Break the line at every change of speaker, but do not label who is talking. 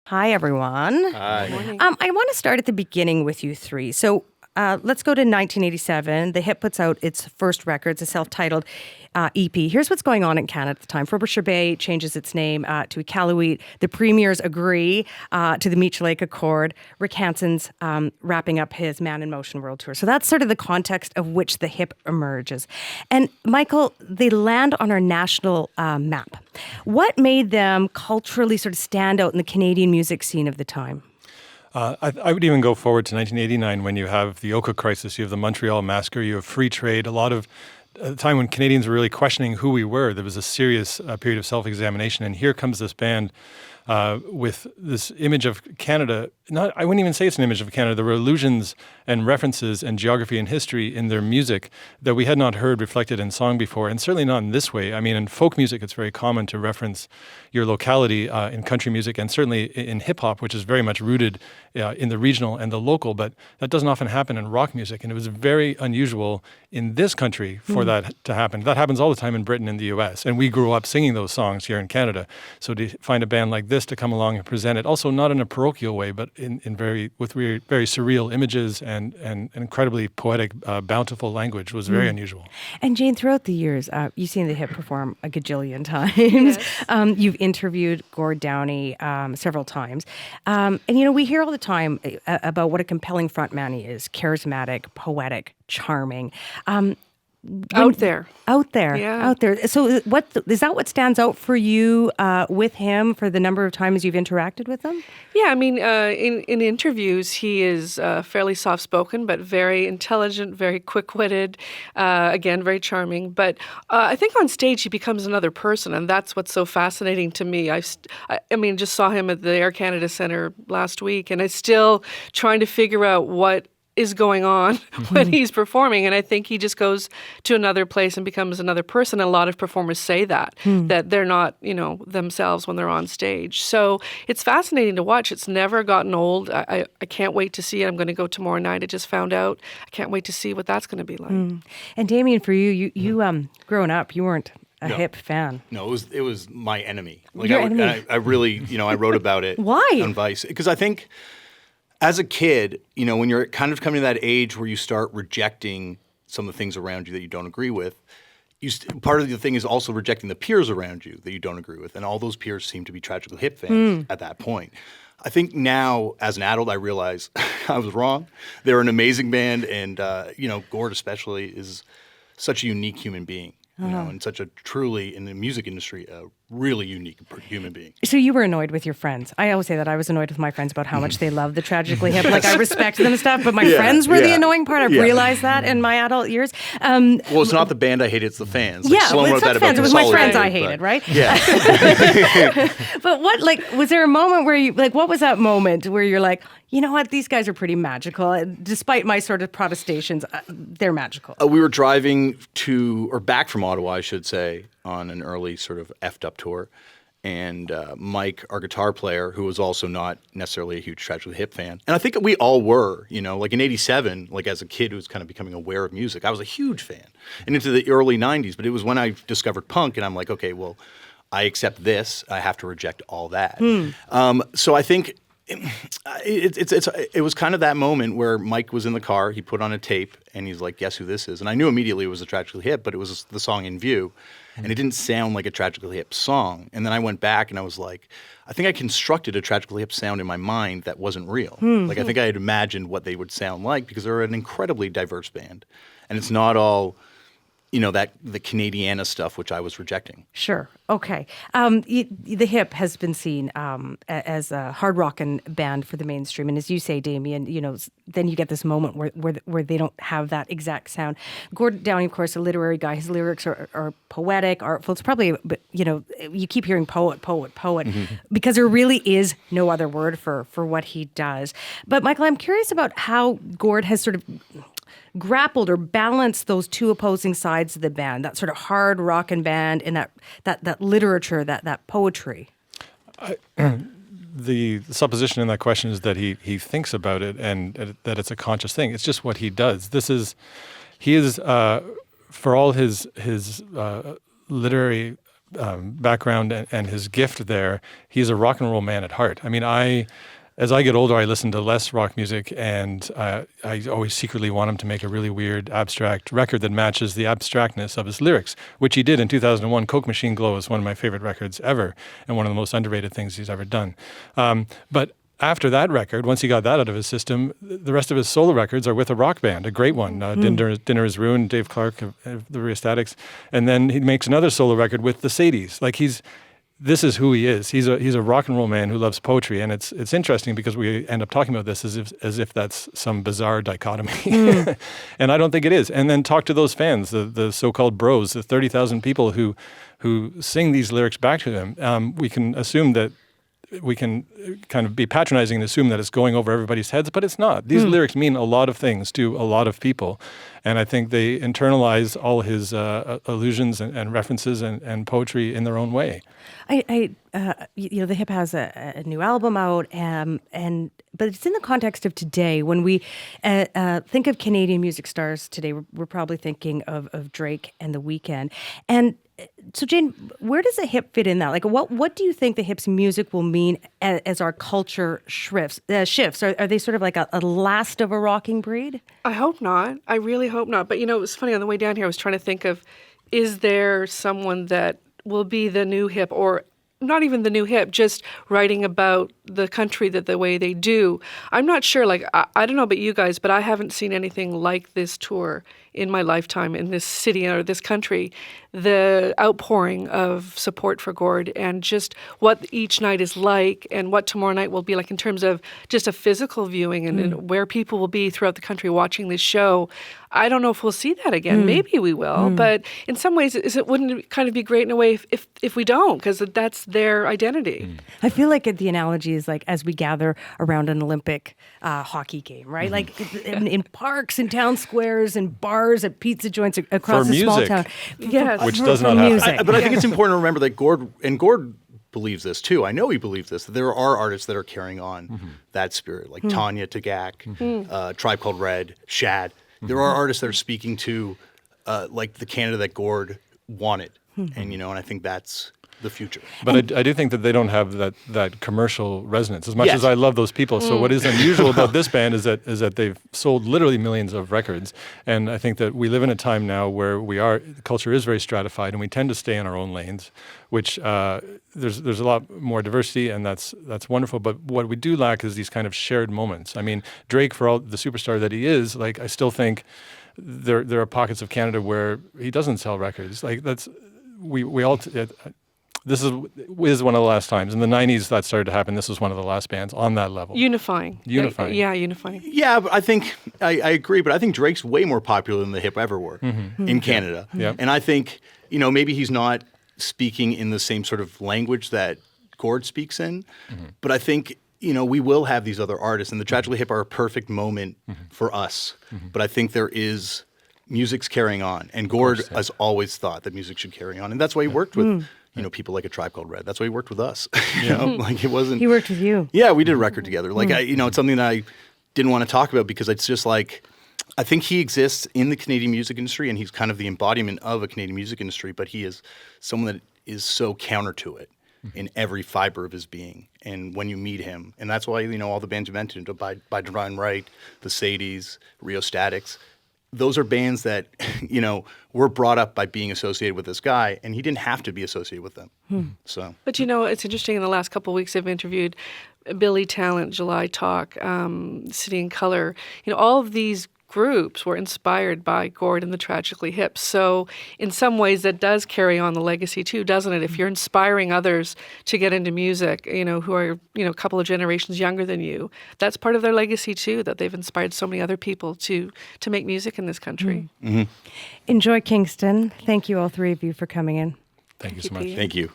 Hi, everyone.
Hi.
Morning.
I want to start at the beginning with you three. So let's go to 1987. The Hip puts out its first record. It's a self-titled EP. Here's what's going on in Canada at the time. Frobisher Bay changes its name to Iqaluit. The premiers agree to the Meech Lake Accord. Rick Hansen's wrapping up his Man in Motion World Tour. So that's sort of the context of which the Hip emerges. And Michael, they land on our national map. What made them culturally sort of stand out in the Canadian music scene of the time?
I would even go forward to 1989 when you have the Oka crisis, you have the Montreal Massacre, you have free trade, a lot of a time when Canadians were really questioning who we were. There was a serious period of self-examination, and here comes this band with this image of Canada. I wouldn't even say it's an image of Canada. There were allusions and references and geography and history in their music that we had not heard reflected in song before, and certainly not in this way. I mean, in folk music, it's very common to reference your locality in country music, and certainly in hip-hop, which is very much rooted in the regional and the local, but that doesn't often happen in rock music, and it was very unusual in this country for that to happen. That happens all the time in Britain and the U.S., and we grew up singing those songs here in Canada. So to find a band like this to come along and present it, also not in a parochial way, but with very surreal images and incredibly poetic, bountiful language was very unusual. And
Jane, throughout the years, you've seen the Hip perform a gajillion times.
Yes.
You've interviewed Gord Downey several times. And, we hear all the time about what a compelling frontman he is, charismatic, poetic, charming.
Out there.
Yeah. Out there. So is that what stands out for you with him for the number of times you've interacted with him?
Yeah, I mean, in interviews, he is fairly soft-spoken, but very intelligent, very quick-witted, again, very charming. But I think on stage he becomes another person, and that's what's so fascinating to me. I just saw him at the Air Canada Centre last week, and I'm still trying to figure out what is going on when he's performing, and I think he just goes to another place and becomes another person. A lot of performers say that they're not, themselves when they're on stage. So it's fascinating to watch. It's never gotten old. I can't wait to see it. I'm going to go tomorrow night. I just found out. I can't wait to see what that's going to be like.
And Damian, for you growing up, you weren't a Hip fan.
No, it was my enemy.
Your enemy.
I really, I wrote about it.
Why?
On Vice, because I think, as a kid, when you're kind of coming to that age where you start rejecting some of the things around you that you don't agree with, part of the thing is also rejecting the peers around you that you don't agree with. And all those peers seem to be Tragically Hip fans at that point. I think now, as an adult, I realize I was wrong. They're an amazing band, and Gord especially is such a unique human being. And such a truly, in the music industry, a really unique human being.
So you were annoyed with your friends. I always say that. I was annoyed with my friends about how much they love the Tragically Hip. Like, I respect them and stuff, but my friends were the annoying part. I've realized that in my adult years.
Well, it's not the band I hate, it's the fans. Like,
Sloan wrote that about fans. It was my friends I hated, right?
Yeah.
But was there a moment where you, what was that moment where you're like, you know what, these guys are pretty magical. Despite my sort of protestations, they're magical.
We were driving back from Ottawa, I should say, on an early sort of effed up tour. And Mike, our guitar player, who was also not necessarily a huge Tragically Hip fan. And I think we all were, like in 87, like as a kid who was kind of becoming aware of music, I was a huge fan. And into the early 90s, but it was when I discovered punk, and I'm like, okay, well, I accept this. I have to reject all that. So I think it was kind of that moment where Mike was in the car, he put on a tape, and he's like, guess who this is? And I knew immediately it was a Tragically Hip, but it was the song In View, and it didn't sound like a Tragically Hip song. And then I went back and I was like, I think I constructed a Tragically Hip sound in my mind that wasn't real. Like, I think I had imagined what they would sound like, because they're an incredibly diverse band. And it's not all, the Canadiana stuff, which I was rejecting.
Sure. Okay. The Hip has been seen as a hard rockin' band for the mainstream. And as you say, Damian, then you get this moment where they don't have that exact sound. Gord Downey, of course, a literary guy. His lyrics are poetic, artful. It's probably, you keep hearing poet, because there really is no other word for what he does. But Michael, I'm curious about how Gord has sort of grappled or balanced those two opposing sides of the band, that sort of hard rockin' band and that literature, that poetry.
The supposition in that question is that he thinks about it and that it's a conscious thing. It's just what he does. He is for all his literary background and his gift there, he's a rock and roll man at heart. I mean, as I get older, I listen to less rock music, and I always secretly want him to make a really weird, abstract record that matches the abstractness of his lyrics, which he did in 2001. Coke Machine Glow is one of my favorite records ever, and one of the most underrated things he's ever done. But after that record, once he got that out of his system, the rest of his solo records are with a rock band, a great one. Dinner is Ruined, Dave Clark of the Rheostatics. And then he makes another solo record with the Sadies. Like this is who he is. He's a rock and roll man who loves poetry, and it's interesting because we end up talking about this as if that's some bizarre dichotomy, and I don't think it is. And then talk to those fans, the so-called bros, the 30,000 people who sing these lyrics back to him. We can assume that. We can kind of be patronizing and assume that it's going over everybody's heads, but it's not. These lyrics mean a lot of things to a lot of people, and I think they internalize all his allusions and references and poetry in their own way.
The Hip has a new album out, but it's in the context of today. When we think of Canadian music stars today, we're probably thinking of Drake and The Weeknd. And so, Jane, where does the Hip fit in that? Like, what do you think the Hip's music will mean as our culture shifts? Are they sort of like a last of a rocking breed?
I hope not. I really hope not. But, it was funny. On the way down here, I was trying to think of, is there someone that will be the new Hip, or not even the new Hip, just writing about the country the way they do? I'm not sure. Like, I don't know about you guys, but I haven't seen anything like this tour in my lifetime in this city or this country. The outpouring of support for Gord and just what each night is like and what tomorrow night will be like in terms of just a physical viewing and where people will be throughout the country watching this show. I don't know if we'll see that again. Maybe we will, but in some ways, wouldn't it kind of be great in a way if we don't, because that's their identity.
I feel like the analogy is like as we gather around an Olympic hockey game, right? Like in parks and town squares and bars at pizza joints across
For
a small
music.
town.
Yes.
Which does not happen.
But I think it's important to remember that Gord believes this too. I know he believes this, that there are artists that are carrying on that spirit, like Tanya Tagaq, Tribe Called Red, Shad. There are artists that are speaking to like the Canada that Gord wanted. And I think that's the future.
But I do think that they don't have that commercial resonance as much
Yes.
as I love those people. So what is unusual about this band is that they've sold literally millions of records. And I think that we live in a time now where culture is very stratified, and we tend to stay in our own lanes, which there's a lot more diversity, and that's wonderful. But what we do lack is these kind of shared moments. I mean, Drake, for all the superstar that he is, like I still think there are pockets of Canada where he doesn't sell records. Like we all. This is one of the last times. In the 90s, that started to happen. This was one of the last bands on that level.
Unifying. Yeah, unifying.
Yeah, but I think I agree. But I think Drake's way more popular than the Hip ever were in Canada.
Yeah.
And I think maybe he's not speaking in the same sort of language that Gord speaks in. But I think we will have these other artists, and the Tragically Hip are a perfect moment for us. But I think music's carrying on, and Gord has always thought that music should carry on, and that's why he worked with people like A Tribe Called Red. That's why he worked with us. Like it wasn't.
He worked with you.
Yeah, we did a record together. Like it's something that I didn't want to talk about because it's just like I think he exists in the Canadian music industry, and he's kind of the embodiment of a Canadian music industry. But he is someone that is so counter to it in every fiber of his being. And when you meet him, and that's why all the bands you mentioned, by Divine Right, the Sadies, Rheostatics. Those are bands that, were brought up by being associated with this guy, and he didn't have to be associated with them. So,
But it's interesting. In the last couple of weeks, I've interviewed Billy Talent, July Talk, City and Color. All of these groups were inspired by Gord and the Tragically Hip. So in some ways that does carry on the legacy too, doesn't it? If you're inspiring others to get into music, who are, a couple of generations younger than you, that's part of their legacy too, that they've inspired so many other people to make music in this country.
Enjoy Kingston. Thank you, all three of you, for coming in.
Thank you so much.
Piya.
thank you.